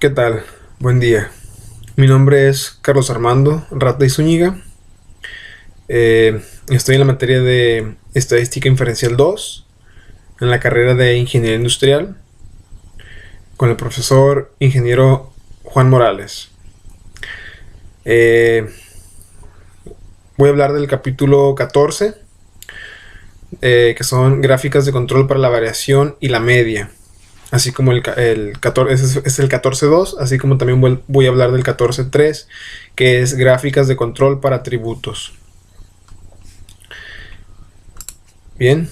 ¿Qué tal? Buen día. Mi nombre es Carlos Armando Rata y Zúñiga. Estoy en la materia de Estadística Inferencial 2, en la carrera de Ingeniería Industrial, con el profesor ingeniero Juan Morales. Voy a hablar del capítulo 14, que son gráficas de control para la variación y la media. Así como el 14, es el 14.2, así como también voy a hablar del 14.3, que es gráficas de control para atributos. Bien,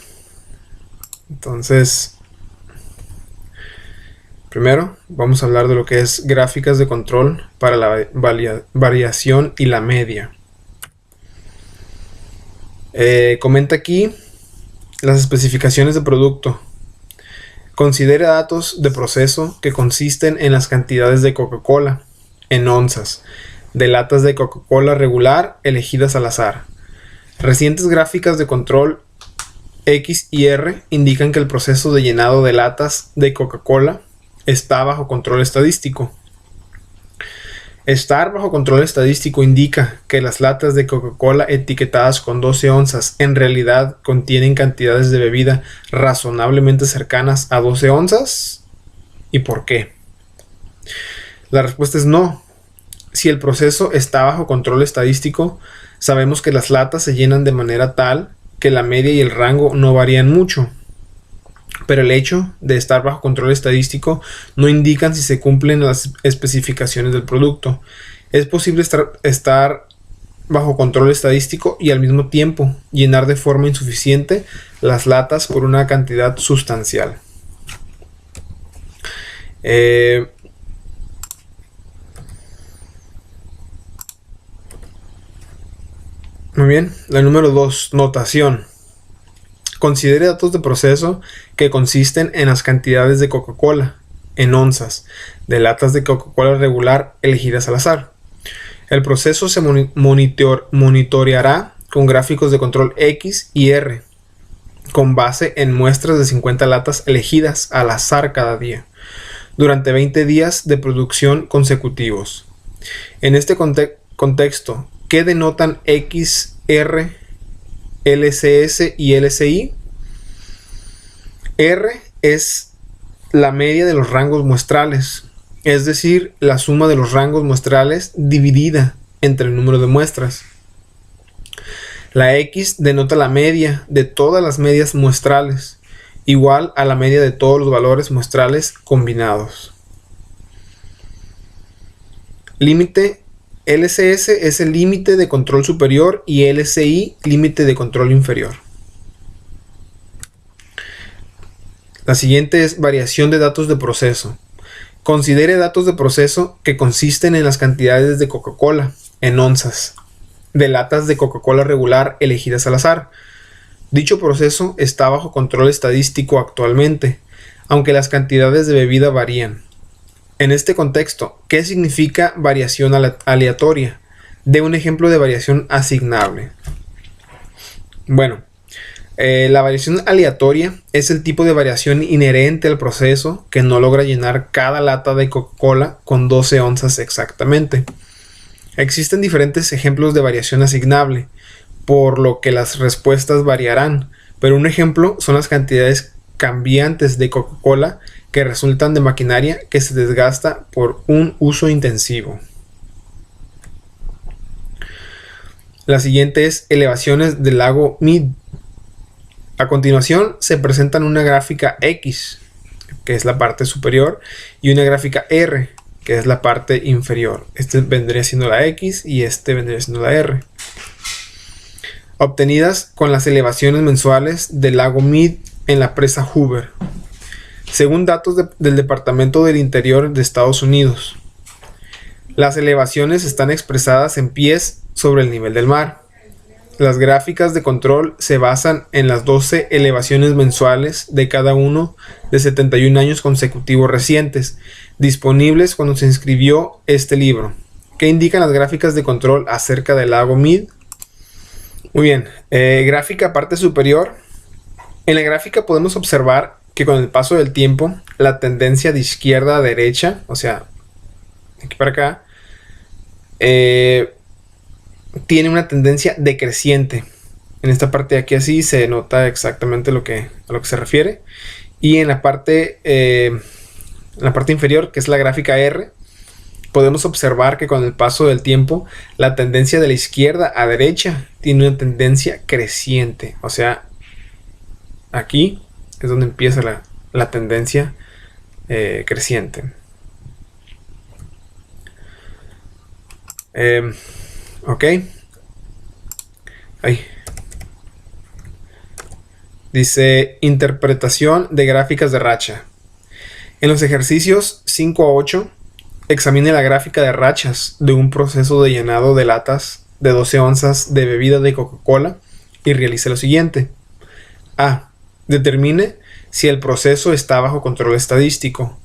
entonces, primero vamos a hablar de lo que es gráficas de control para la variación y la media. Comenta aquí las especificaciones de producto. Considere datos de proceso que consisten en las cantidades de Coca-Cola en onzas, de latas de Coca-Cola regular elegidas al azar. Recientes gráficas de control X y R indican que el proceso de llenado de latas de Coca-Cola está bajo control estadístico. Estar bajo control estadístico indica que las latas de Coca-Cola etiquetadas con 12 onzas en realidad contienen cantidades de bebida razonablemente cercanas a 12 onzas. ¿Y por qué? La respuesta es no. Si el proceso está bajo control estadístico, sabemos que las latas se llenan de manera tal que la media y el rango no varían mucho. Pero el hecho de estar bajo control estadístico no indican si se cumplen las especificaciones del producto. Es posible estar bajo control estadístico y al mismo tiempo llenar de forma insuficiente las latas por una cantidad sustancial. Muy bien, la número 2, notación. Considere datos de proceso que consisten en las cantidades de Coca-Cola en onzas, de latas de Coca-Cola regular elegidas al azar. El proceso se monitoreará con gráficos de control X y R, con base en muestras de 50 latas elegidas al azar cada día, durante 20 días de producción consecutivos. En este contexto, ¿qué denotan X, R, LCS y LCI? R es la media de los rangos muestrales, es decir, la suma de los rangos muestrales dividida entre el número de muestras. La X denota la media de todas las medias muestrales, igual a la media de todos los valores muestrales combinados. Límite. LCS es el límite de control superior y LCI límite de control inferior. La siguiente es variación de datos de proceso. Considere datos de proceso que consisten en las cantidades de Coca-Cola en onzas, de latas de Coca-Cola regular elegidas al azar. Dicho proceso está bajo control estadístico actualmente, aunque las cantidades de bebida varían. En este contexto, ¿qué significa variación aleatoria? De un ejemplo de variación asignable. Bueno, la variación aleatoria es el tipo de variación inherente al proceso que no logra llenar cada lata de Coca-Cola con 12 onzas exactamente. Existen diferentes ejemplos de variación asignable, por lo que las respuestas variarán, pero un ejemplo son las cantidades cambiantes de Coca-Cola que resultan de maquinaria que se desgasta por un uso intensivo. La siguiente es elevaciones del lago Mead. A continuación se presentan una gráfica X, que es la parte superior, y una gráfica R, que es la parte inferior. Este vendría siendo la X y este vendría siendo la R. Obtenidas con las elevaciones mensuales del lago Mead en la presa Hoover, según datos del Departamento del Interior de Estados Unidos. Las elevaciones están expresadas en pies sobre el nivel del mar. Las gráficas de control se basan en las 12 elevaciones mensuales de cada uno de 71 años consecutivos recientes, disponibles cuando se inscribió este libro. ¿Qué indican las gráficas de control acerca del lago Mead? Muy bien, gráfica parte superior. En la gráfica podemos observar que con el paso del tiempo, la tendencia de izquierda a derecha, o sea, aquí para acá, tiene una tendencia decreciente. En esta parte de aquí así se nota exactamente a lo que se refiere. Y en la parte inferior, que es la gráfica R, podemos observar que con el paso del tiempo la tendencia de la izquierda a derecha tiene una tendencia creciente. O sea, aquí es donde empieza la tendencia creciente. Ok. Ahí. Dice interpretación de gráficas de racha. En los ejercicios 5 a 8, examine la gráfica de rachas de un proceso de llenado de latas de 12 onzas de bebida de Coca-Cola y realice lo siguiente. A. Determine si el proceso está bajo control estadístico.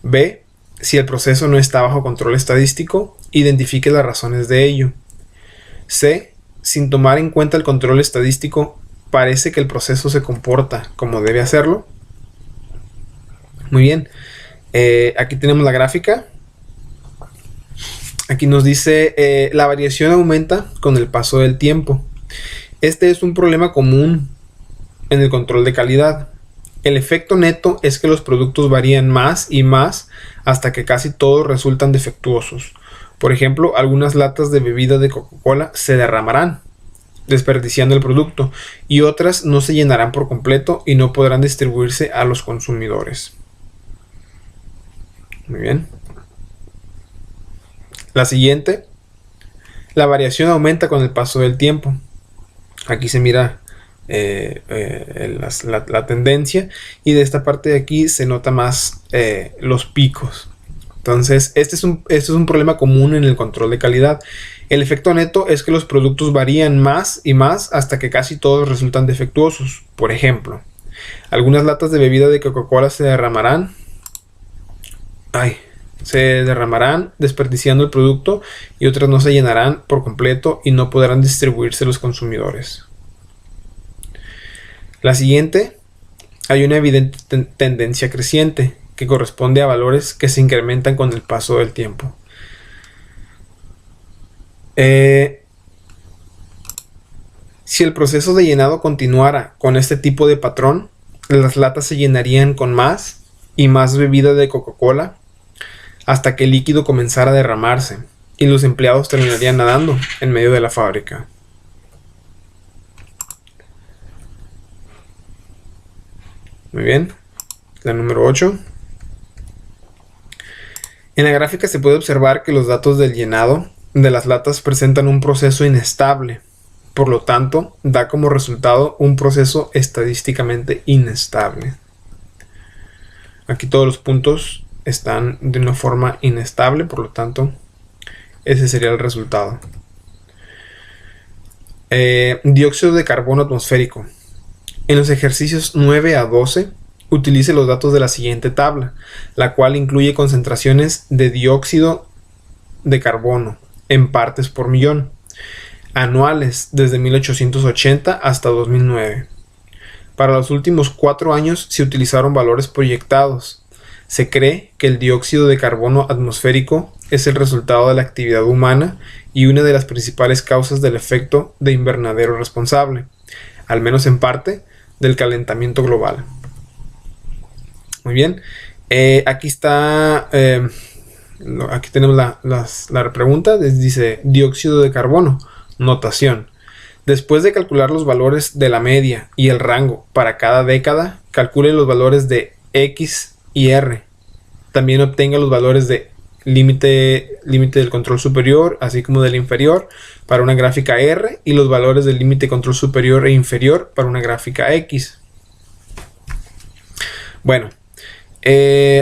B. Si el proceso no está bajo control estadístico, identifique las razones de ello. C. Sin tomar en cuenta el control estadístico, parece que el proceso se comporta como debe hacerlo. Muy bien. Aquí tenemos la gráfica. Aquí nos dice la variación aumenta con el paso del tiempo. Este es un problema común en el control de calidad. El efecto neto es que los productos varían más y más hasta que casi todos resultan defectuosos. Por ejemplo, algunas latas de bebida de Coca-Cola se derramarán, desperdiciando el producto, y otras no se llenarán por completo y no podrán distribuirse a los consumidores. Muy bien. La siguiente, la variación aumenta con el paso del tiempo. Aquí se mira la tendencia, y de esta parte de aquí se nota más los picos. Entonces este es un problema común en el control de calidad. El efecto neto es que los productos varían más y más hasta que casi todos resultan defectuosos. Por ejemplo, algunas latas de bebida de Coca-Cola se derramarán desperdiciando el producto, y otras no se llenarán por completo y no podrán distribuirse a los consumidores. La siguiente, hay una evidente tendencia creciente que corresponde a valores que se incrementan con el paso del tiempo. Si el proceso de llenado continuara con este tipo de patrón, las latas se llenarían con más y más bebida de Coca-Cola hasta que el líquido comenzara a derramarse y los empleados terminarían nadando en medio de la fábrica. Muy bien. La número 8. En la gráfica se puede observar que los datos del llenado de las latas presentan un proceso inestable. Por lo tanto, da como resultado un proceso estadísticamente inestable. Aquí todos los puntos están de una forma inestable, por lo tanto, ese sería el resultado. Dióxido de carbono atmosférico. En los ejercicios 9 a 12, utilice los datos de la siguiente tabla, la cual incluye concentraciones de dióxido de carbono en partes por millón, anuales desde 1880 hasta 2009. Para los últimos 4 años se utilizaron valores proyectados. Se cree que el dióxido de carbono atmosférico es el resultado de la actividad humana y una de las principales causas del efecto de invernadero responsable, al menos en parte, del calentamiento global. Muy bien. Aquí está. Aquí tenemos la pregunta. Dice dióxido de carbono. Notación. Después de calcular los valores de la media y el rango para cada década, calcule los valores de X y R. También obtenga los valores de límite del control superior, así como del inferior, para una gráfica R, y los valores del límite de control superior e inferior para una gráfica X. Bueno,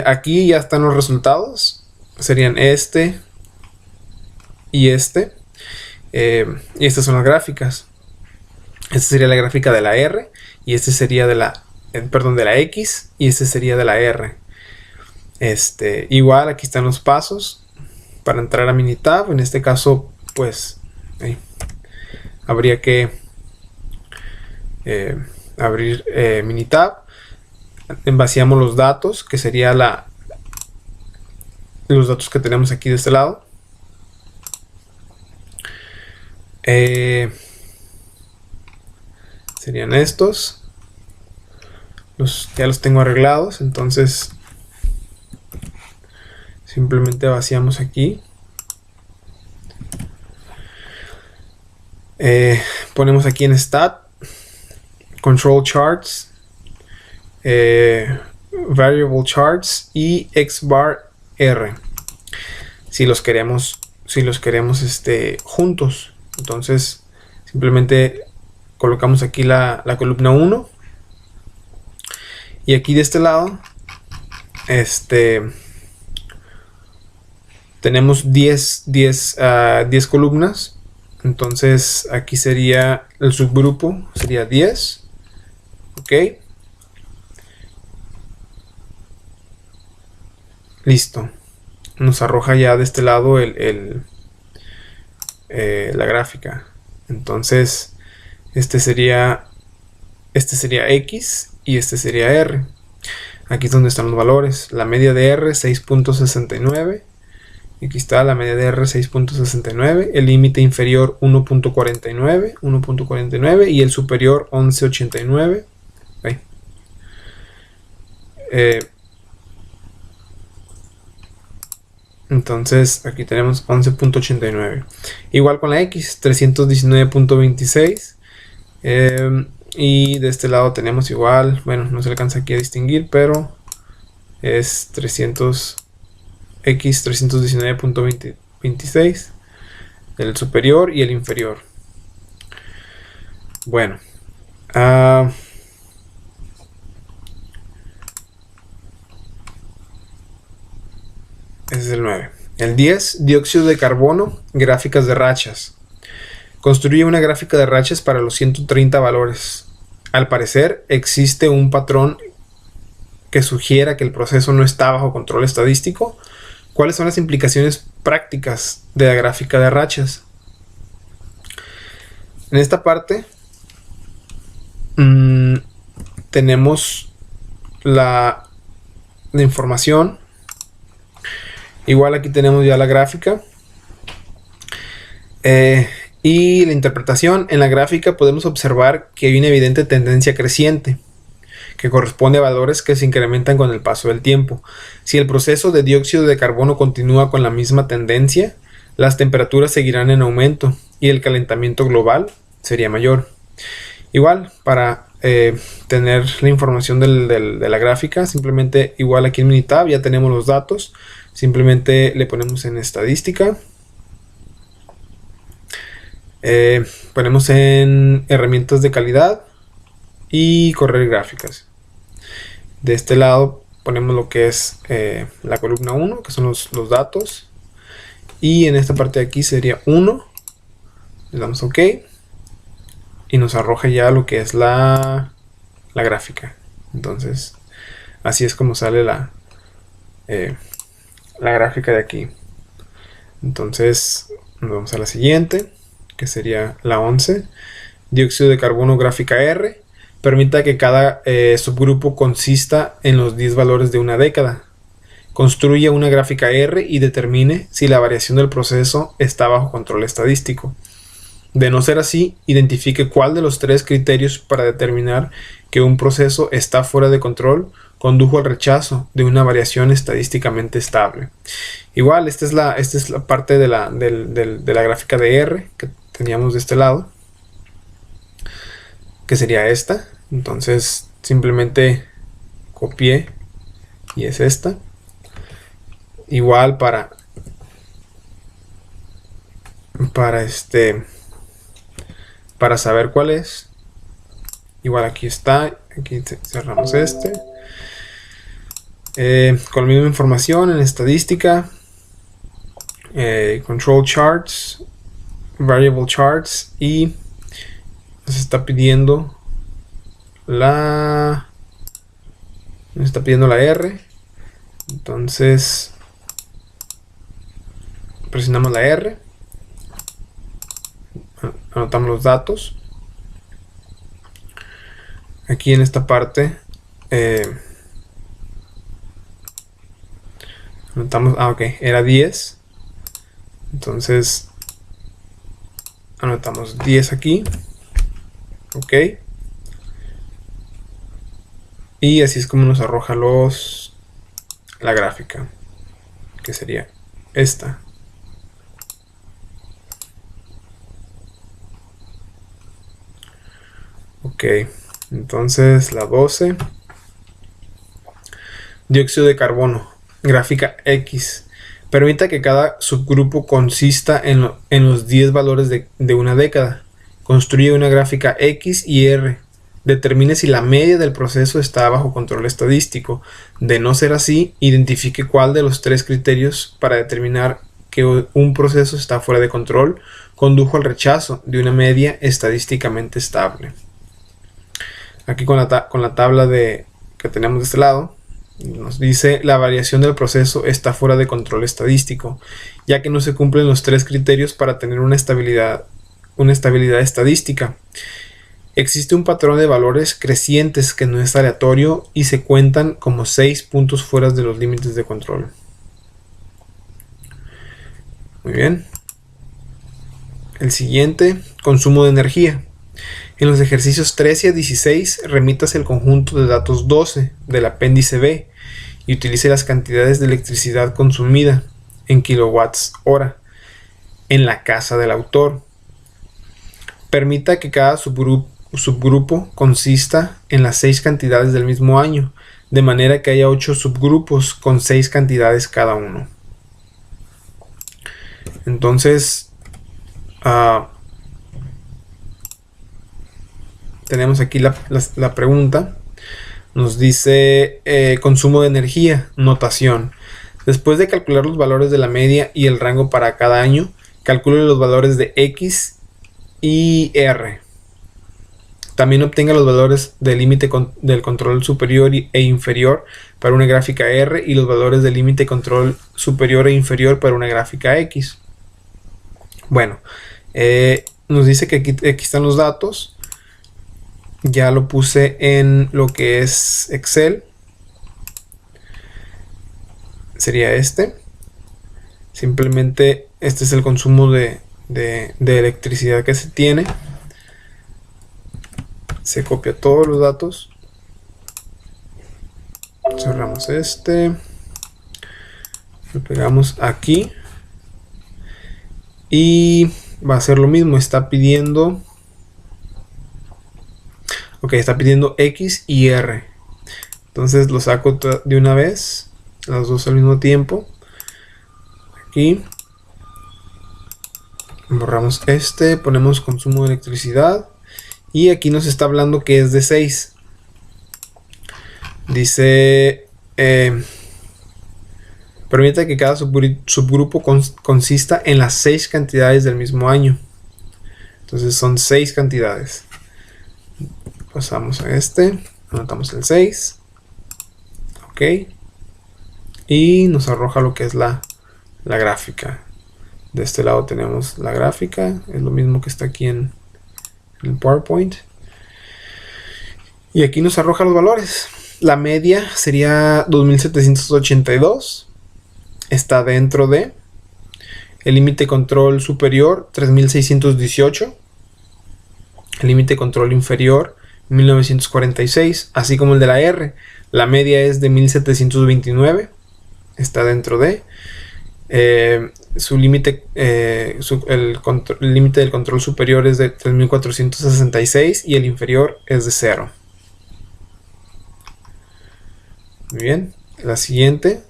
aquí ya están los resultados. Serían este y este. Y estas son las gráficas. Esta sería la gráfica de la R, y este sería de la X, y este sería de la R. Igual aquí están los pasos para entrar a Minitab. En este caso, pues habría que abrir Minitab. Vaciamos los datos, que sería los datos que tenemos aquí de este lado. Serían estos. Ya los tengo arreglados, entonces simplemente vaciamos aquí. Ponemos aquí en stat, control charts, variable charts y xbar r. Si los queremos juntos. Entonces simplemente colocamos aquí la columna 1. Y aquí de este lado tenemos 10 columnas. Entonces aquí sería el subgrupo, sería 10. Ok. Listo. Nos arroja ya de este lado la gráfica. Entonces este sería X y este sería R. Aquí es donde están los valores. La media de R 6.69. Aquí está la media de R 6.69. El límite inferior 1.49 y el superior 11.89. Okay. Entonces aquí tenemos 11.89. Igual con la X, 319.26. Y de este lado tenemos igual, bueno, no se alcanza aquí a distinguir, pero es 319.26, el superior y el inferior. Bueno, ese es el 9. El 10, dióxido de carbono, gráficas de rachas. Construye una gráfica de rachas para los 130 valores. Al parecer, existe un patrón que sugiera que el proceso no está bajo control estadístico. ¿Cuáles son las implicaciones prácticas de la gráfica de rachas? En esta parte tenemos la información. Igual aquí tenemos ya la gráfica. Y la interpretación. En la gráfica podemos observar que hay una evidente tendencia creciente, que corresponde a valores que se incrementan con el paso del tiempo. Si el proceso de dióxido de carbono continúa con la misma tendencia, las temperaturas seguirán en aumento y el calentamiento global sería mayor. Igual, para tener la información de la gráfica, simplemente igual aquí en Minitab ya tenemos los datos. Simplemente le ponemos en estadística. Ponemos en herramientas de calidad y correr gráficas. De este lado ponemos lo que es la columna 1, que son los datos, y en esta parte de aquí sería 1. Le damos OK y nos arroja ya lo que es la gráfica. Entonces así es como sale la gráfica de aquí. Entonces nos vamos a la siguiente, que sería la 11. Dióxido de carbono, gráfica R. Permita que cada subgrupo consista en los 10 valores de una década. Construya una gráfica R y determine si la variación del proceso está bajo control estadístico. De no ser así, identifique cuál de los 3 criterios para determinar que un proceso está fuera de control condujo al rechazo de una variación estadísticamente estable. Igual, esta es la parte de la gráfica de R que teníamos de este lado, que sería esta. Entonces simplemente copié y es esta. Igual para saber cuál es, igual aquí está, aquí cerramos con la misma información en estadística, control charts, variable charts, y nos está pidiendo la R. Entonces presionamos la R, anotamos los datos. Aquí en esta parte Anotamos, ok, era 10. Entonces anotamos 10 aquí. Ok. Y así es como nos arroja la gráfica, que sería esta. Ok, entonces la 12. Dióxido de carbono, gráfica X. Permita que cada subgrupo consista en los 10 valores de una década. Construye una gráfica X y R. Determine si la media del proceso está bajo control estadístico. De no ser así, identifique cuál de los 3 criterios para determinar que un proceso está fuera de control condujo al rechazo de una media estadísticamente estable. Aquí con la tabla que tenemos de este lado, nos dice la variación del proceso está fuera de control estadístico, ya que no se cumplen los 3 criterios para tener una estabilidad estadística. Existe un patrón de valores crecientes que no es aleatorio y se cuentan como 6 puntos fuera de los límites de control. Muy bien. El siguiente, consumo de energía. En los ejercicios 13 a 16, remítase el conjunto de datos 12 del apéndice B y utilice las cantidades de electricidad consumida en kilowatts hora en la casa del autor. Permita que cada subgrupo consista en las 6 cantidades del mismo año, de manera que haya 8 subgrupos con 6 cantidades cada uno. Entonces, tenemos aquí la pregunta. Nos dice consumo de energía, notación. Después de calcular los valores de la media y el rango para cada año, calcule los valores de X y R. También obtenga los valores del límite del control superior e inferior para una gráfica R y los valores del límite control superior e inferior para una gráfica X. Bueno, nos dice que aquí están los datos. Ya lo puse en lo que es Excel. Sería este. Simplemente este es el consumo de electricidad que se tiene. Se copia todos los datos. Cerramos este. Lo pegamos aquí. Y va a ser lo mismo. Está pidiendo... Ok, está pidiendo X y R. Entonces lo saco de una vez. Las dos al mismo tiempo. Aquí. Borramos este. Ponemos consumo de electricidad. Y aquí nos está hablando que es de 6. Dice... permite que cada subgrupo consista en las 6 cantidades del mismo año. Entonces son 6 cantidades. Pasamos a este, anotamos el 6, ok, y nos arroja lo que es la gráfica. De este lado tenemos la gráfica, es lo mismo que está aquí en el PowerPoint, y aquí nos arroja los valores. La media sería 2782, está dentro de el límite control superior 3618, el límite control inferior 1946, así como el de la R. La media es de 1729, está dentro de su límite. El límite del control superior es de 3466 y el inferior es de 0. Muy bien, la siguiente.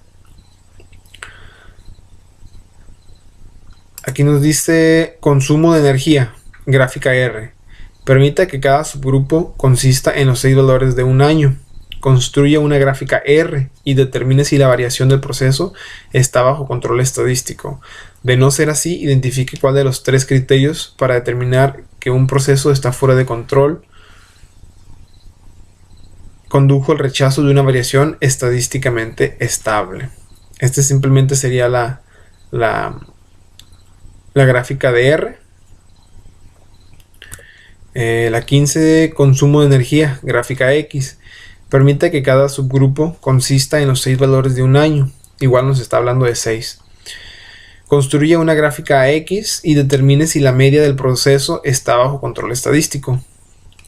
Aquí nos dice consumo de energía, gráfica R. Permita que cada subgrupo consista en los 6 valores de un año. Construya una gráfica R y determine si la variación del proceso está bajo control estadístico. De no ser así, identifique cuál de los 3 criterios para determinar que un proceso está fuera de control condujo al rechazo de una variación estadísticamente estable. Este simplemente sería la gráfica de R. La 15, consumo de energía, gráfica X. Permite que cada subgrupo consista en los 6 valores de un año. igual nos está hablando de 6. Construye una gráfica X y determine si la media del proceso está bajo control estadístico.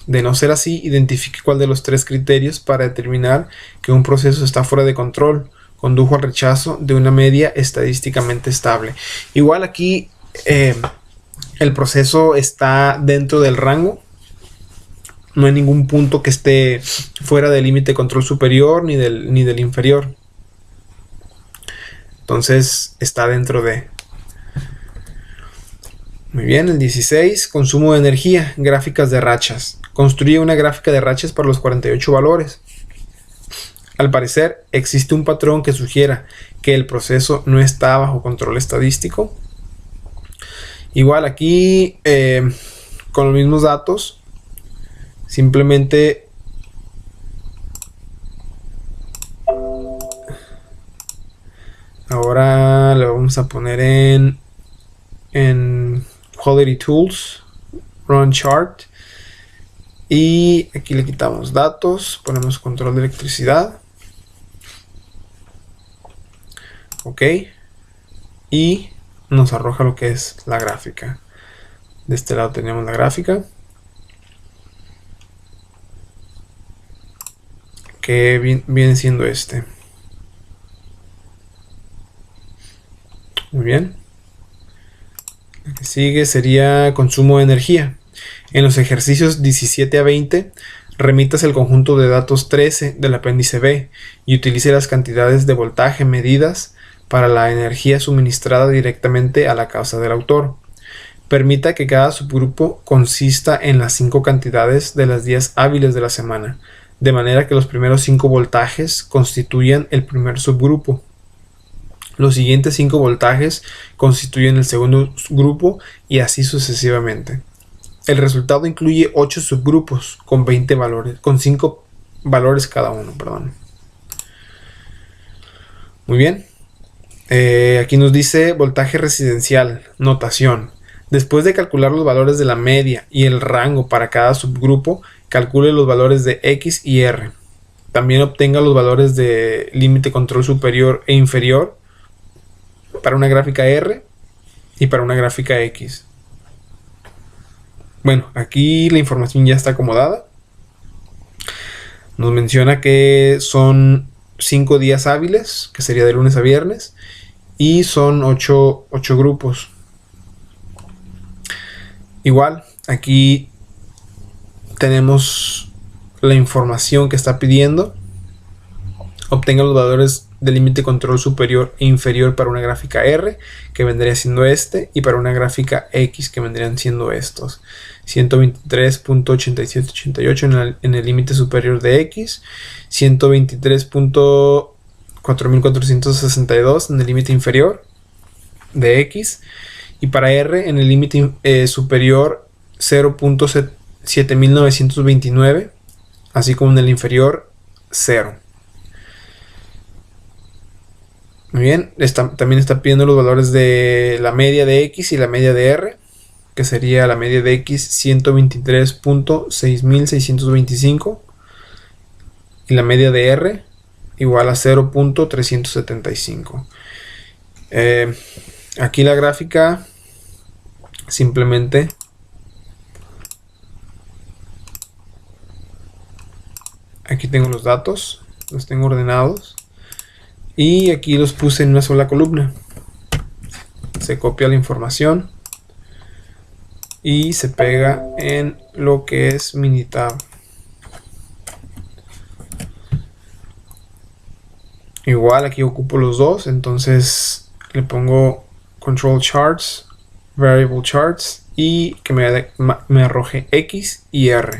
De no ser así, identifique cuál de los 3 criterios para determinar que un proceso está fuera de control condujo al rechazo de una media estadísticamente estable. Igual aquí el proceso está dentro del rango. No hay ningún punto que esté fuera del límite de control superior ni del inferior. Entonces está dentro de. Muy bien, el 16, consumo de energía, gráficas de rachas. Construye una gráfica de rachas para los 48 valores. Al parecer, existe un patrón que sugiera que el proceso no está bajo control estadístico. Igual aquí, con los mismos datos, simplemente ahora lo vamos a poner en Quality Tools, Run Chart, y aquí le quitamos datos, ponemos control de electricidad, ok, y nos arroja lo que es la gráfica. De este lado tenemos la gráfica, que viene siendo este. Muy bien. La que sigue sería consumo de energía. En los ejercicios 17 a 20, remitas el conjunto de datos 13 del apéndice B y utilice las cantidades de voltaje medidas para la energía suministrada directamente a la causa del autor. Permita que cada subgrupo consista en las 5 cantidades de los días hábiles de la semana, de manera que los primeros 5 voltajes constituyan el primer subgrupo. Los siguientes 5 voltajes constituyen el segundo grupo y así sucesivamente. El resultado incluye 8 subgrupos con 20 valores, con 5 valores cada uno, perdón. Muy bien. Aquí nos dice voltaje residencial, notación. Después de calcular los valores de la media y el rango para cada subgrupo, calcule los valores de X y R. También obtenga los valores de límite control superior e inferior para una gráfica R y para una gráfica X. Bueno, aquí la información ya está acomodada. Nos menciona que son 5 días hábiles, que sería de lunes a viernes, y son 8 grupos. Igual, aquí tenemos la información que está pidiendo. Obtenga los valores del límite control superior e inferior para una gráfica R, que vendría siendo este, y para una gráfica X, que vendrían siendo estos. 123.8788 en el límite superior de X, 123.4462 en el límite inferior de X, y para R en el límite superior 0.7929, así como en el inferior 0. Muy bien, también está pidiendo los valores de la media de X y la media de R, que sería la media de X 123.6625 y la media de R igual a 0.375. Aquí la gráfica simplemente aquí tengo los datos, los tengo ordenados y aquí los puse en una sola columna. Se copia la información y se pega en lo que es Minitab. Igual aquí ocupo los dos, entonces le pongo Control Charts, Variable Charts y que me arroje X y R.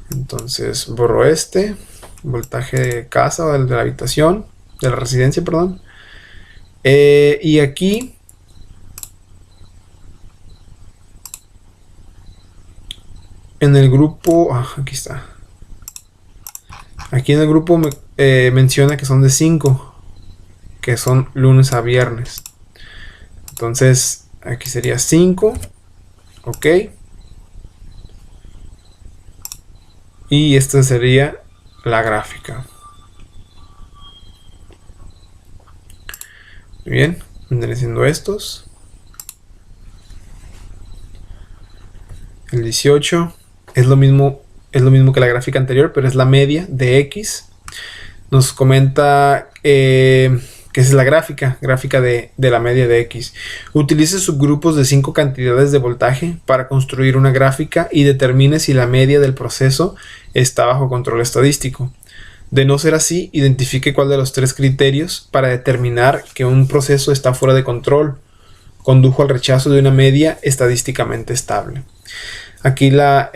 Entonces borro este, voltaje de casa o de la habitación, de la residencia, perdón. Y aquí en el grupo, aquí está. Aquí en el grupo menciona que son de 5, que son lunes a viernes. Entonces aquí sería 5, ok. Y esta sería la gráfica. Muy bien, vendrán siendo estos. El 18 es lo mismo que la gráfica anterior, pero es la media de X. Nos comenta que es la gráfica de la media de X. Utilice subgrupos de 5 cantidades de voltaje para construir una gráfica y determine si la media del proceso está bajo control estadístico. De no ser así, identifique cuál de los 3 criterios para determinar que un proceso está fuera de control condujo al rechazo de una media estadísticamente estable. Aquí la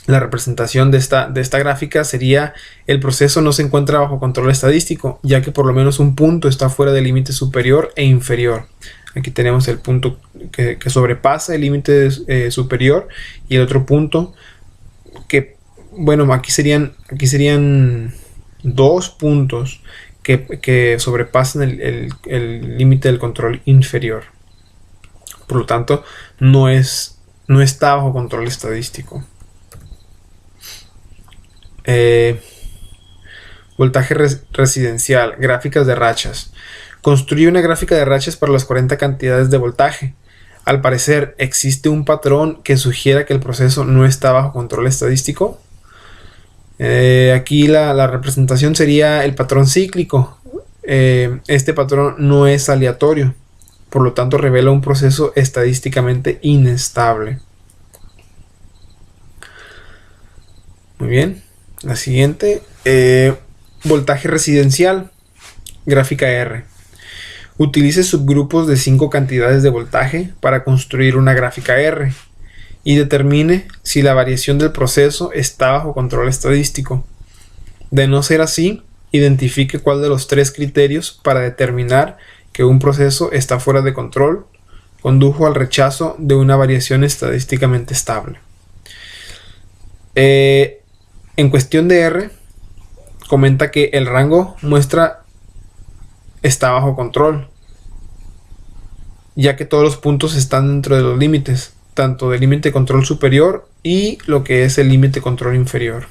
representación de esta gráfica sería: el proceso no se encuentra bajo control estadístico, ya que por lo menos un punto está fuera del límite superior e inferior. Aquí tenemos el punto que sobrepasa el límite superior, y el otro punto que, bueno, aquí serían 2 puntos que sobrepasan el límite del control inferior. Por lo tanto, no está bajo control estadístico. Voltaje residencial, gráficas de rachas. Construye una gráfica de rachas para las 40 cantidades de voltaje. Al parecer, ¿existe un patrón que sugiera que el proceso no está bajo control estadístico? Aquí la representación sería el patrón cíclico. Este patrón no es aleatorio, por lo tanto revela un proceso estadísticamente inestable. Muy bien. La siguiente, voltaje residencial, gráfica R. Utilice subgrupos de 5 cantidades de voltaje para construir una gráfica R y determine si la variación del proceso está bajo control estadístico. De no ser así, identifique cuál de los 3 criterios para determinar que un proceso está fuera de control condujo al rechazo de una variación estadísticamente estable. En cuestión de R, comenta que el rango muestra está bajo control, ya que todos los puntos están dentro de los límites, tanto del límite de control superior y lo que es el límite de control inferior.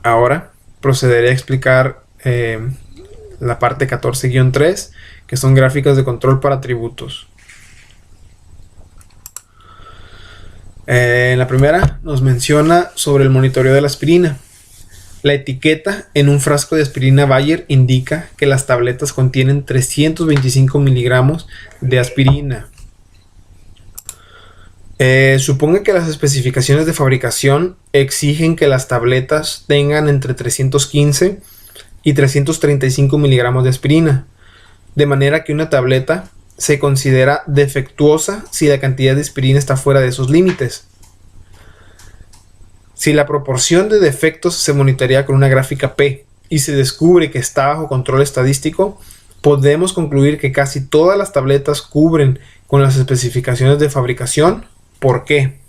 Ahora procederé a explicar la parte 14-3, que son gráficas de control para atributos. En la primera nos menciona sobre el monitoreo de la aspirina. La etiqueta en un frasco de aspirina Bayer indica que las tabletas contienen 325 miligramos de aspirina. Suponga que las especificaciones de fabricación exigen que las tabletas tengan entre 315 y 335 miligramos de aspirina, de manera que una tableta se considera defectuosa si la cantidad de aspirina está fuera de esos límites. Si la proporción de defectos se monitorea con una gráfica P y se descubre que está bajo control estadístico, podemos concluir que casi todas las tabletas cubren con las especificaciones de fabricación. ¿Por qué?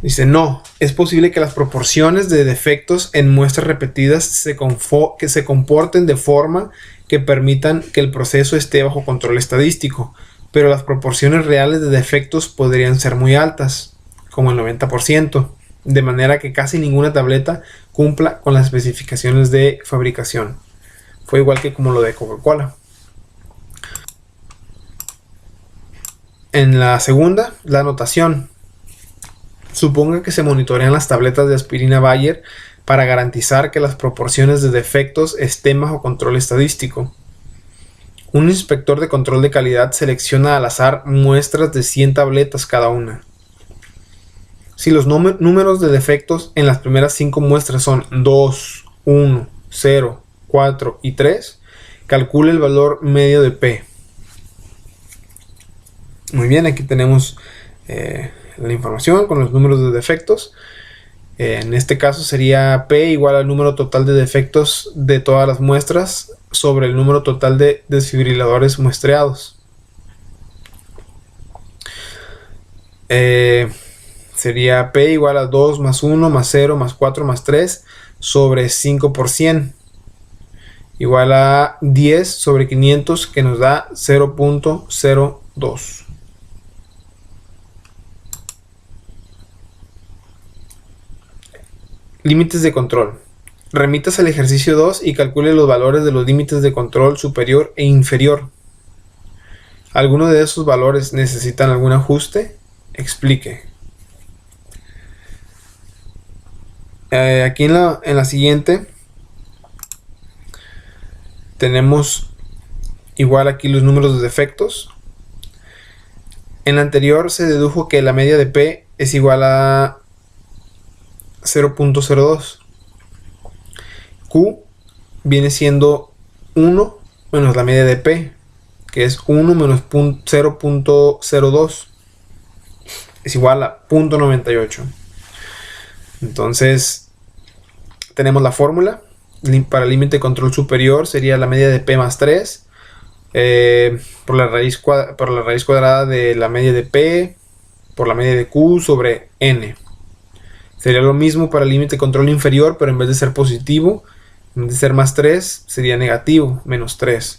Dice, no, es posible que las proporciones de defectos en muestras repetidas que se comporten de forma que permitan que el proceso esté bajo control estadístico, pero las proporciones reales de defectos podrían ser muy altas, como el 90%, de manera que casi ninguna tableta cumpla con las especificaciones de fabricación. Fue igual que como lo de Coca-Cola. En la segunda, la anotación. Suponga que se monitorean las tabletas de aspirina Bayer para garantizar que las proporciones de defectos estén bajo control estadístico. Un inspector de control de calidad selecciona al azar muestras de 100 tabletas cada una. Si los números de defectos en las primeras 5 muestras son 2, 1, 0, 4 y 3, calcule el valor medio de P. Muy bien, aquí tenemos la información con los números de defectos. En este caso sería P igual al número total de defectos de todas las muestras sobre el número total de desfibriladores muestreados. Sería P igual a 2 más 1 más 0 más 4 más 3 sobre 5 por 100. Igual a 10 sobre 500, que nos da 0.02. Límites de control. Remitas al ejercicio 2 y calcule los valores de los límites de control superior e inferior. ¿Alguno de esos valores necesitan algún ajuste? Explique. Aquí en la siguiente tenemos igual aquí los números de defectos. En la anterior se dedujo que la media de P es igual a 0.02. Q viene siendo 1 menos la media de P, que es 1 menos 0.02. Es igual a 0.98. Entonces, tenemos la fórmula. Para el límite de control superior sería la media de P más 3 por la raíz cuadrada de la media de P por la media de Q sobre N. Sería lo mismo para el límite de control inferior, pero en vez de ser positivo, en vez de ser más 3, sería negativo, menos 3.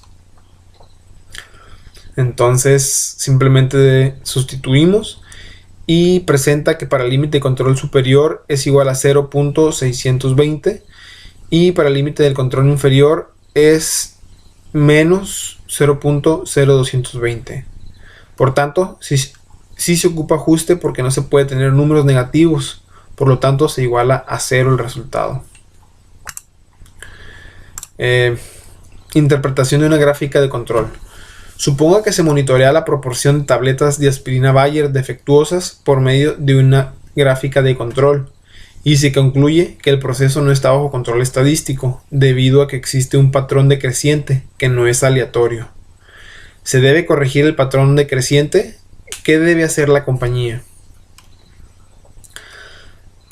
Entonces, simplemente sustituimos y presenta que para el límite de control superior es igual a 0.620 y para el límite del control inferior es menos 0.0220. Por tanto, sí se ocupa ajuste porque no se puede tener números negativos, por lo tanto se iguala a 0 el resultado. Interpretación de una gráfica de control. Suponga que se monitorea la proporción de tabletas de aspirina Bayer defectuosas por medio de una gráfica de control y se concluye que el proceso no está bajo control estadístico debido a que existe un patrón decreciente que no es aleatorio. ¿Se debe corregir el patrón decreciente? ¿Qué debe hacer la compañía?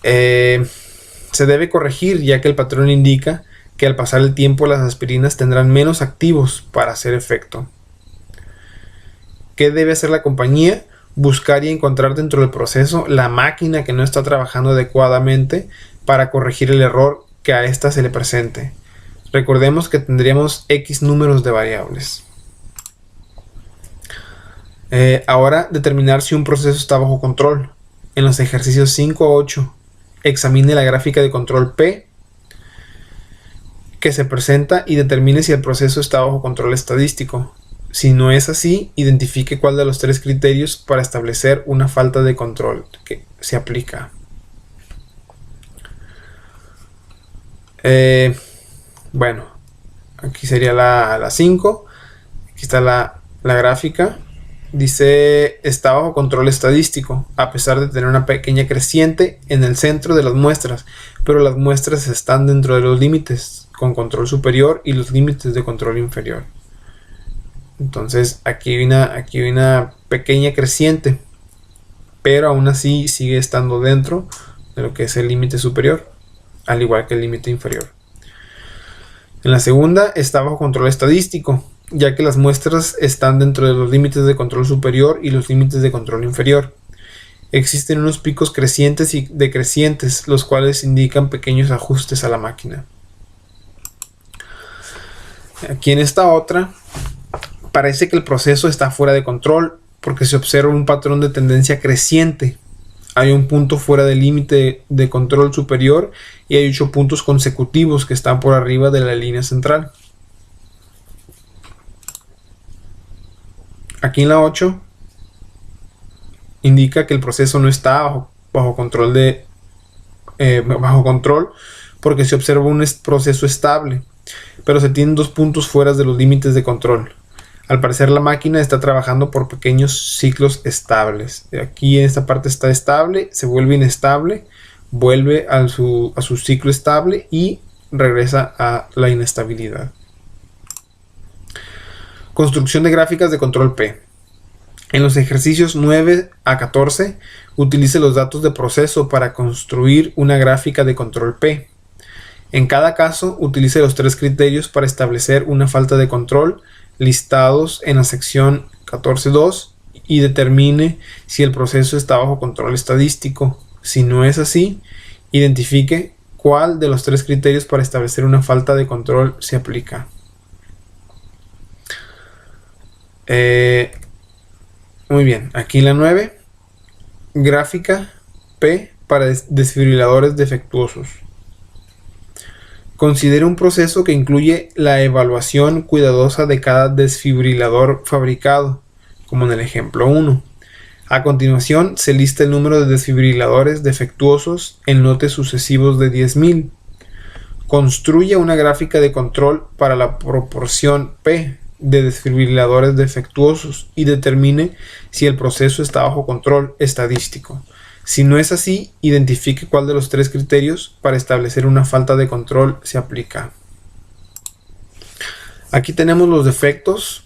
Se debe corregir ya que el patrón indica que al pasar el tiempo las aspirinas tendrán menos activos para hacer efecto. ¿Qué debe hacer la compañía? Buscar y encontrar dentro del proceso la máquina que no está trabajando adecuadamente para corregir el error que a ésta se le presente. Recordemos que tendríamos X números de variables. Ahora determinar si un proceso está bajo control. En los ejercicios 5 a 8, examine la gráfica de control P que se presenta y determine si el proceso está bajo control estadístico. Si no es así, identifique cuál de los tres criterios para establecer una falta de control que se aplica. Bueno, aquí sería la 5. Aquí está la gráfica. Dice, está bajo control estadístico, a pesar de tener una pequeña creciente en el centro de las muestras, pero las muestras están dentro de los límites con control superior y los límites de control inferior. Entonces aquí hay una pequeña creciente, pero aún así sigue estando dentro de lo que es el límite superior, al igual que el límite inferior. En la segunda está bajo control estadístico, ya que las muestras están dentro de los límites de control superior y los límites de control inferior. Existen unos picos crecientes y decrecientes, los cuales indican pequeños ajustes a la máquina. Aquí en esta otra parece que el proceso está fuera de control porque se observa un patrón de tendencia creciente. Hay un punto fuera del límite de control superior y hay 8 puntos consecutivos que están por arriba de la línea central. Aquí en la 8 indica que el proceso no está bajo control porque se observa un proceso estable, pero se tienen 2 puntos fuera de los límites de control. Al parecer la máquina está trabajando por pequeños ciclos estables. Aquí en esta parte está estable, se vuelve inestable, vuelve a su ciclo estable y regresa a la inestabilidad. Construcción de gráficas de control P. En los ejercicios 9 a 14, utilice los datos de proceso para construir una gráfica de control P. En cada caso, utilice los 3 criterios para establecer una falta de control listados en la sección 14.2 y determine si el proceso está bajo control estadístico. Si no es así, identifique cuál de los 3 criterios para establecer una falta de control se aplica. Muy bien, aquí en la 9, gráfica P para desfibriladores defectuosos. Considere un proceso que incluye la evaluación cuidadosa de cada desfibrilador fabricado, como en el ejemplo 1. A continuación, se lista el número de desfibriladores defectuosos en lotes sucesivos de 10.000. Construya una gráfica de control para la proporción P de desfibriladores defectuosos y determine si el proceso está bajo control estadístico. Si no es así, identifique cuál de los 3 criterios para establecer una falta de control se aplica. Aquí tenemos los defectos.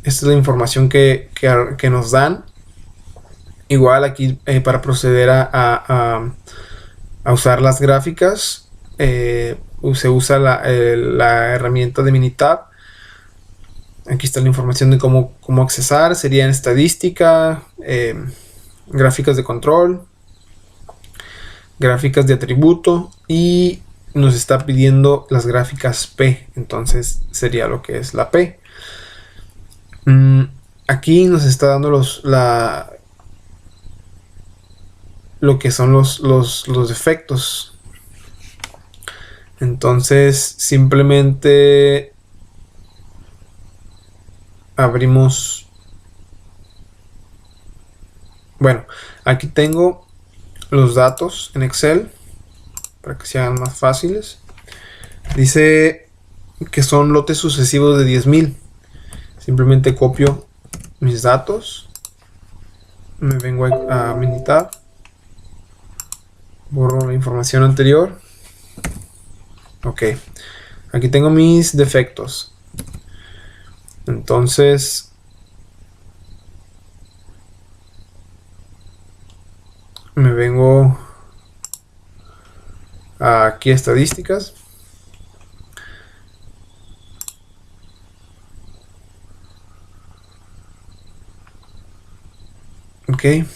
Esta es la información que nos dan. Igual aquí para proceder a usar las gráficas se usa la herramienta de Minitab. Aquí está la información de cómo accesar. Serían estadística, gráficas de control, gráficas de atributo, y nos está pidiendo las gráficas P. Entonces sería lo que es la P. Aquí nos está dando lo que son los defectos. Entonces simplemente abrimos. Bueno, aquí tengo los datos en Excel para que sean más fáciles. Dice que son lotes sucesivos de 10.000. Simplemente copio mis datos, me vengo a Minitab, borro la información anterior. Ok, aquí tengo mis defectos. Entonces me vengo aquí a estadísticas. Ok, de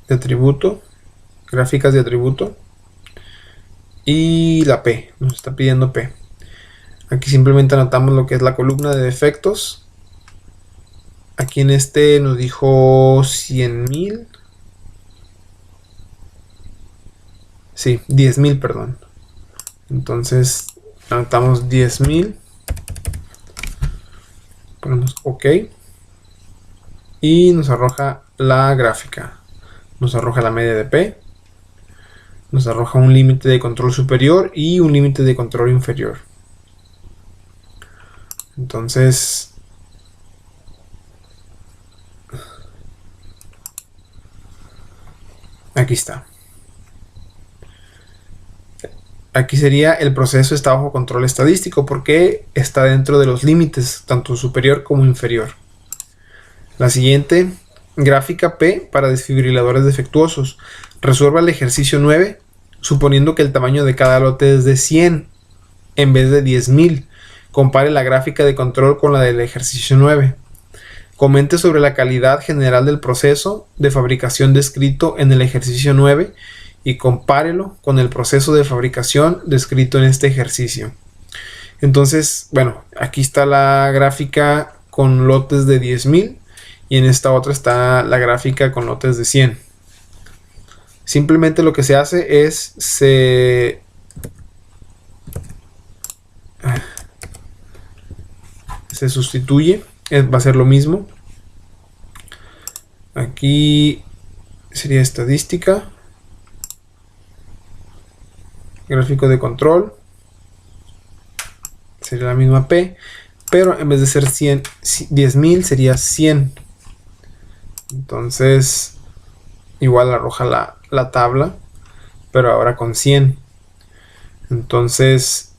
atributo, gráficas de atributo, y la P, nos está pidiendo P. Aquí simplemente anotamos lo que es la columna de defectos. Aquí en este nos dijo 100.000. Sí, 10.000, perdón. Entonces anotamos 10.000. Ponemos OK. Y nos arroja la gráfica. Nos arroja la media de P. Nos arroja un límite de control superior y un límite de control inferior. Entonces aquí está. Aquí sería el proceso está bajo control estadístico porque está dentro de los límites, tanto superior como inferior. La siguiente, gráfica P para desfibriladores defectuosos. Resuelva el ejercicio 9, suponiendo que el tamaño de cada lote es de 100 en vez de 10.000. Compare la gráfica de control con la del ejercicio 9. Comente sobre la calidad general del proceso de fabricación descrito en el ejercicio 9 y compárelo con el proceso de fabricación descrito en este ejercicio. Entonces, bueno, aquí está la gráfica con lotes de 10.000 y en esta otra está la gráfica con lotes de 100. Simplemente lo que se hace es se sustituye, va a ser lo mismo. Aquí sería estadística, gráfico de control, sería la misma P, pero en vez de ser 10.000 sería 100. Entonces igual arroja la tabla, pero ahora con 100. Entonces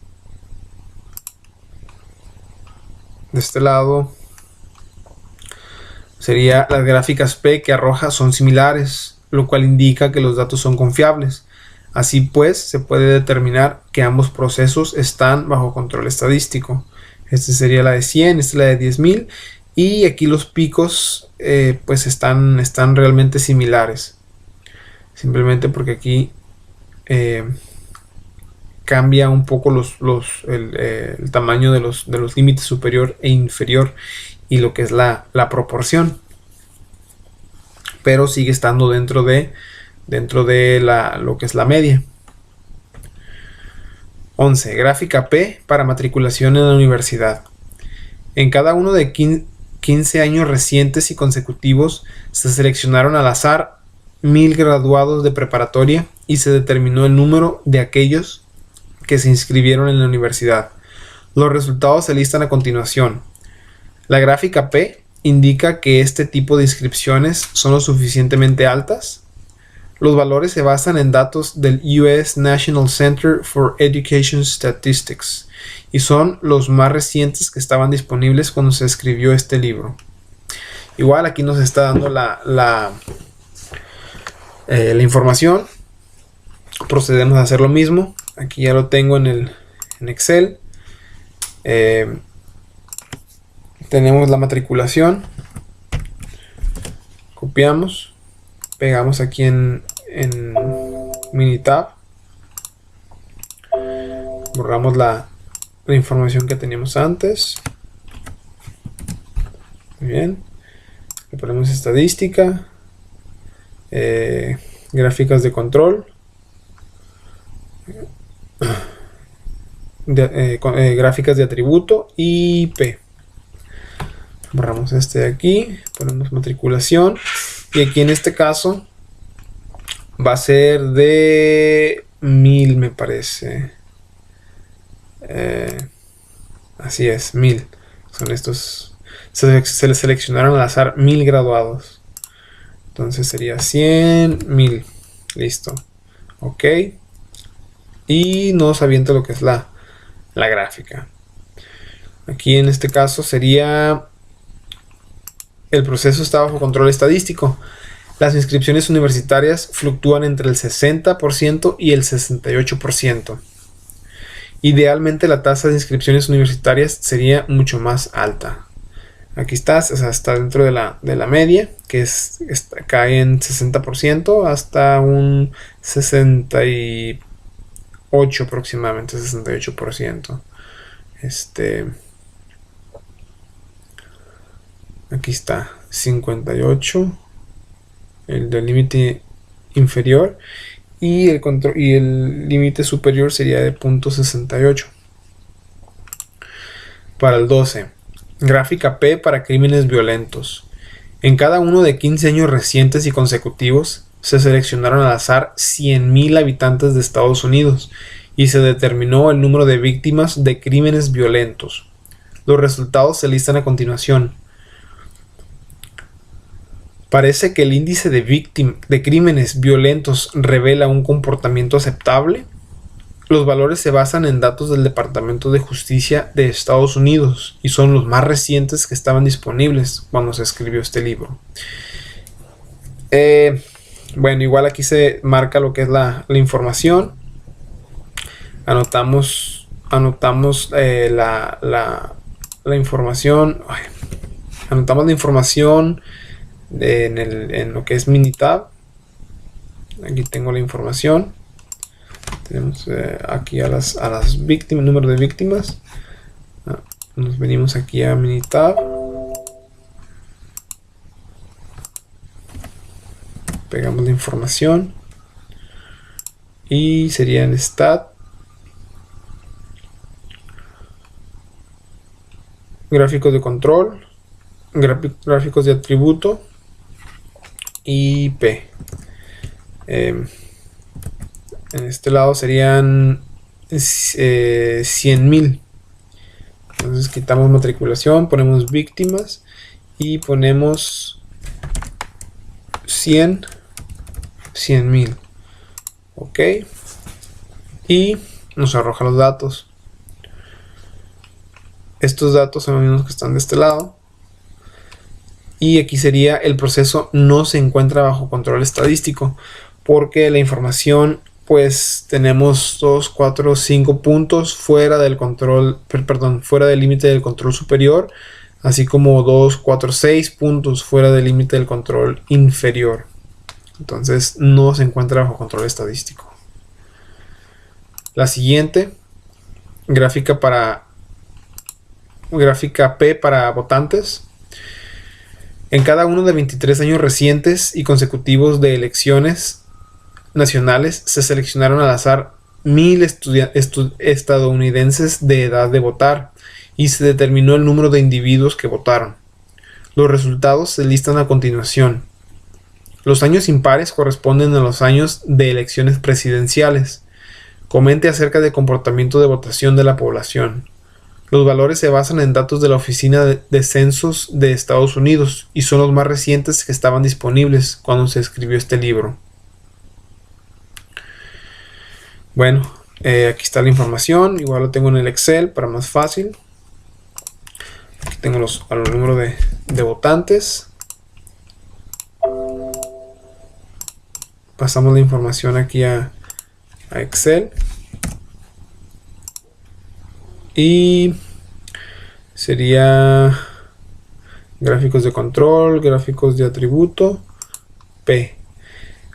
de este lado sería las gráficas P que arroja son similares, lo cual indica que los datos son confiables. Así pues, se puede determinar que ambos procesos están bajo control estadístico. Esta sería la de 100, esta es la de 10.000, y aquí los picos pues están realmente similares. Simplemente porque aquí cambia un poco el tamaño de los límites superior e inferior y lo que es la proporción, pero sigue estando dentro de dentro de lo que es la media. 11. Gráfica P para matriculación en la universidad. En cada uno de 15 años recientes y consecutivos se seleccionaron al azar 1000 graduados de preparatoria y se determinó el número de aquellos que se inscribieron en la universidad. Los resultados se listan a continuación. La gráfica P indica que este tipo de inscripciones son lo suficientemente altas. Los valores se basan en datos del US National Center for Education Statistics y son los más recientes que estaban disponibles cuando se escribió este libro. Igual aquí nos está dando la información. Procedemos a hacer lo mismo. Aquí ya lo tengo en Excel. Tenemos la matriculación. Copiamos. Pegamos aquí en Minitab. Borramos la información que teníamos antes. Muy bien. Le ponemos estadística. Gráficas de control. Gráficas de atributo y P. Borramos este de aquí. Ponemos matriculación. Y aquí en este caso va a ser de 1000, me parece. Así es, 1000. Son estos. Se les seleccionaron al azar 1000 graduados. Entonces sería 100, 1000. Listo. Ok. Y nos avienta lo que es la gráfica. Aquí en este caso sería. El proceso está bajo control estadístico. Las inscripciones universitarias fluctúan entre el 60% y el 68%. Idealmente la tasa de inscripciones universitarias sería mucho más alta. Aquí está, o sea, está dentro de la media, que cae en 60% hasta un 68% aproximadamente, 68%. Aquí está, 58, el del límite inferior, y el límite superior sería de 0.68. Para el 12, gráfica P para crímenes violentos. En cada uno de 15 años recientes y consecutivos se seleccionaron al azar 100.000 habitantes de Estados Unidos y se determinó el número de víctimas de crímenes violentos. Los resultados se listan a continuación. Parece que el índice de crímenes violentos revela un comportamiento aceptable. Los valores se basan en datos del Departamento de Justicia de Estados Unidos y son los más recientes que estaban disponibles cuando se escribió este libro. Bueno, igual aquí se marca lo que es la información. Anotamos la información. Anotamos la información en lo que es Minitab. Aquí tengo la información. Tenemos aquí a las víctimas, número de víctimas. Nos venimos aquí a Minitab. Pegamos la información. Y sería en Stat. Gráficos de control. Gráficos de atributo. Y P. En este lado serían 100.000. Entonces quitamos matriculación, ponemos víctimas y ponemos 100.000. Ok. Y nos arroja los datos. Estos datos son los mismos que están de este lado. Y aquí sería el proceso no se encuentra bajo control estadístico, porque la información, pues tenemos 2, 4, 5 puntos fuera del control, fuera del límite del control superior, así como 2, 4, 6 puntos fuera del límite del control inferior. Entonces no se encuentra bajo control estadístico. La siguiente, gráfica P para votantes. En cada uno de 23 años recientes y consecutivos de elecciones nacionales se seleccionaron al azar 1000 estadounidenses de edad de votar y se determinó el número de individuos que votaron. Los resultados se listan a continuación. Los años impares corresponden a los años de elecciones presidenciales. Comente acerca del comportamiento de votación de la población. Los valores se basan en datos de la Oficina de Censos de Estados Unidos y son los más recientes que estaban disponibles cuando se escribió este libro. Bueno, aquí está la información. Igual lo tengo en el Excel para más fácil. Aquí tengo los números de votantes. Pasamos la información aquí a Excel. Y sería gráficos de control, gráficos de atributo, P.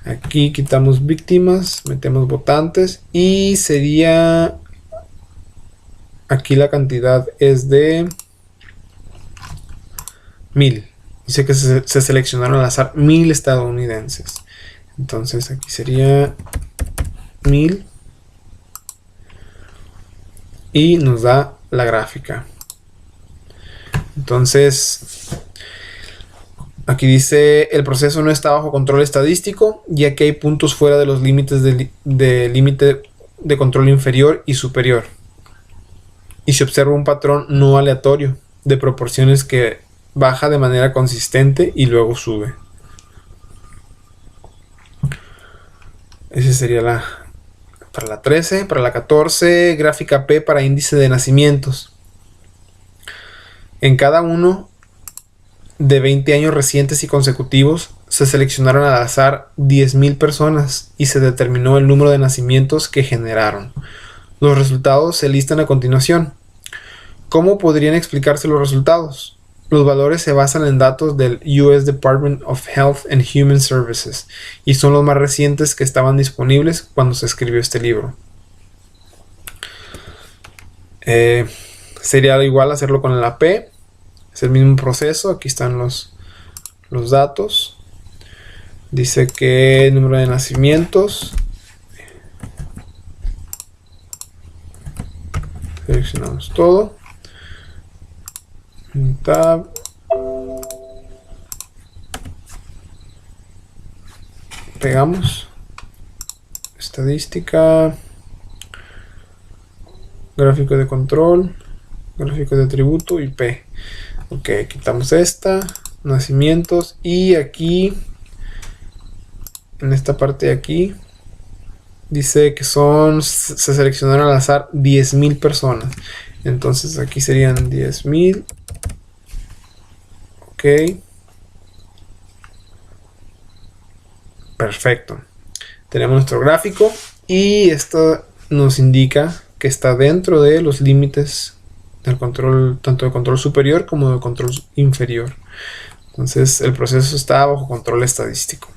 Aquí quitamos víctimas, metemos votantes y sería, aquí la cantidad es de 1000. Dice que se seleccionaron al azar 1000 estadounidenses. Entonces aquí sería 1000 y nos da la gráfica. Entonces aquí dice el proceso no está bajo control estadístico, ya que hay puntos fuera de los límites de límite de control inferior y superior, y se observa un patrón no aleatorio de proporciones que baja de manera consistente y luego sube. Ese sería para la 13. Para la 14, gráfica P para índice de nacimientos. En cada uno de 20 años recientes y consecutivos se seleccionaron al azar 10.000 personas y se determinó el número de nacimientos que generaron. Los resultados se listan a continuación. ¿Cómo podrían explicarse los resultados? Los valores se basan en datos del US Department of Health and Human Services y son los más recientes que estaban disponibles cuando se escribió este libro. Sería igual hacerlo con la P. Es el mismo proceso. Aquí están los datos. Dice que el número de nacimientos. Seleccionamos todo. Tab. Pegamos. Estadística. Gráfico de control. Gráfico de atributo y P. Ok, quitamos esta. Nacimientos. Y aquí, en esta parte de aquí, dice que se seleccionaron al azar 10.000 personas. Entonces aquí serían 10.000. Ok. Perfecto. Tenemos nuestro gráfico y esto nos indica que está dentro de los límites del control, tanto de control superior como de control inferior. Entonces el proceso está bajo control estadístico.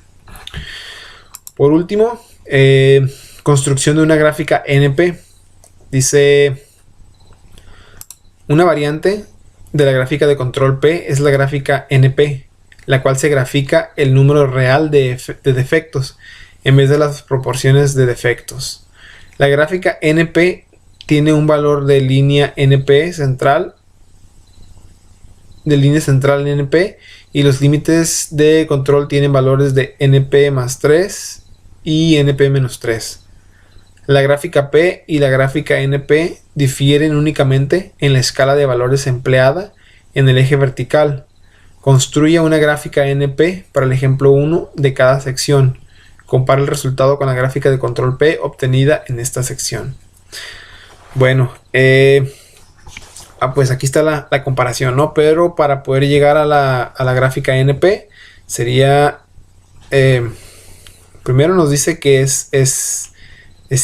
Por último, construcción de una gráfica NP. Dice, una variante de la gráfica de control P es la gráfica NP, la cual se grafica el número real de defectos en vez de las proporciones de defectos. La gráfica NP tiene un valor de línea NP central, NP, y los límites de control tienen valores de NP más 3 y NP menos 3. La gráfica P y la gráfica NP difieren únicamente en la escala de valores empleada en el eje vertical. Construya una gráfica NP para el ejemplo 1 de cada sección. Compara el resultado con la gráfica de control P obtenida en esta sección. Bueno, pues aquí está la comparación, ¿no? Pero para poder llegar a la gráfica NP sería, primero nos dice que es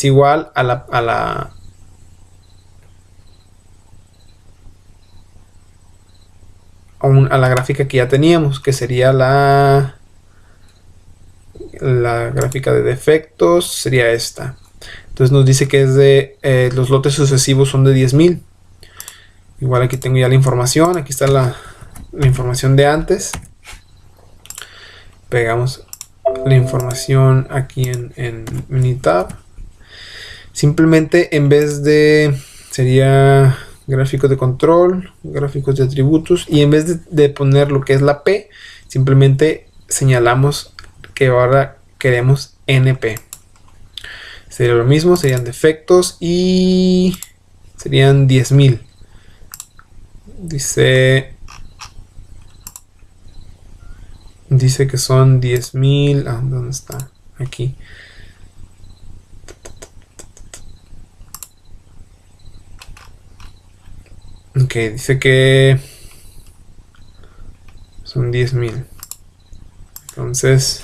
igual a la gráfica que ya teníamos, que sería la gráfica de defectos, sería esta. Entonces nos dice que es de los lotes sucesivos son de 10.000. Igual aquí tengo ya la información. Aquí está la información de antes. Pegamos la información aquí en Minitab. Simplemente en vez de, sería gráficos de control, gráficos de atributos, y en vez de poner lo que es la P, simplemente señalamos que ahora queremos NP. Sería lo mismo, serían defectos y serían 10,000. Dice que son 10,000. ¿Dónde está? Aquí. Ok, dice que son 10,000. Entonces,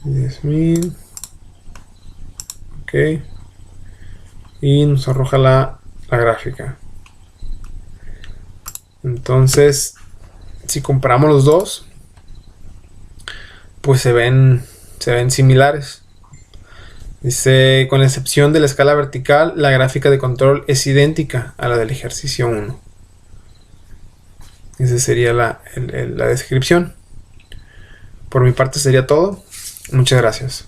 $10,000. Ok. Y nos arroja la gráfica. Entonces, si comparamos los dos, pues se ven similares. Dice, con la excepción de la escala vertical, la gráfica de control es idéntica a la del ejercicio 1. Esa sería la descripción. Por mi parte sería todo. Muchas gracias.